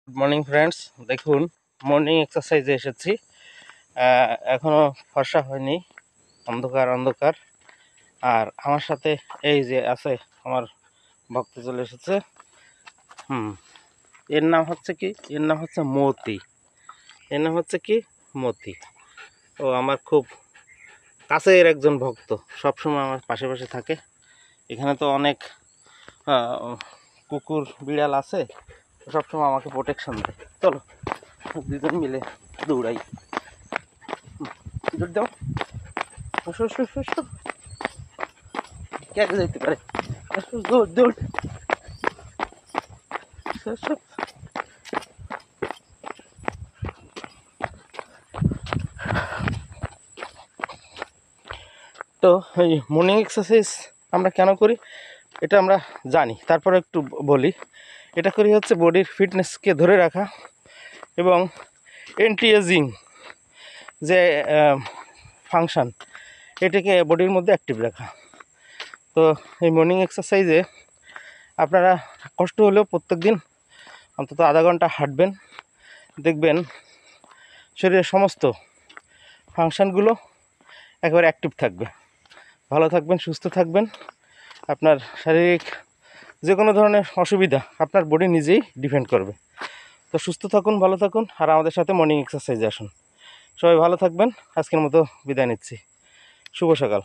Good morning friends, দেখুন morning এক্সারসাইজে এসেছি। এখনও ফর্সা হয়নি, অন্ধকার অন্ধকার। আর আমার সাথে এই যে আছে আমার ভক্ত চলে এসেছে। এর নাম হচ্ছে কি? এর নাম হচ্ছে মতি। এর নাম হচ্ছে কি? মতি। ও আমার খুব কাছের একজন ভক্ত, সবসময় আমার পাশে পাশে থাকে। এখানে তো অনেক কুকুর বিড়াল আছে, সবসময় আমাকে প্রোটেকশন দেয়। চলো দুজন মিলে দৌড়াই। দৌড় দাও, কে যেতে পারে। দৌড় দৌড়। তো এই মর্নিং এক্সারসাইজ আমরা কেন করি এটা আমরা জানি, তারপরে একটু বলি। এটা করি হচ্ছে বডির ফিটনেসকে ধরে রাখা এবং অ্যান্টি এজিং যে ফাংশান, এটাকে বডির মধ্যে অ্যাক্টিভ রাখা। তো এই মর্নিং এক্সারসাইজে আপনারা কষ্ট হলেও প্রত্যেক দিন অন্তত আধা ঘন্টা হাঁটবেন, দেখবেন শরীরের সমস্ত ফাংশানগুলো একবারে অ্যাক্টিভ থাকবে। ভালো থাকবেন, সুস্থ থাকবেন। আপনার শারীরিক যে কোনো ধরনের অসুবিধা আপনার বডি নিজেই ডিফেন্ড করবে। তো সুস্থ থাকুন, ভালো থাকুন, আর আমাদের সাথে মর্নিং এক্সারসাইজে আসুন। সবাই ভালো থাকবেন। আজকের মতো বিদায় নিচ্ছি। শুভ সকাল।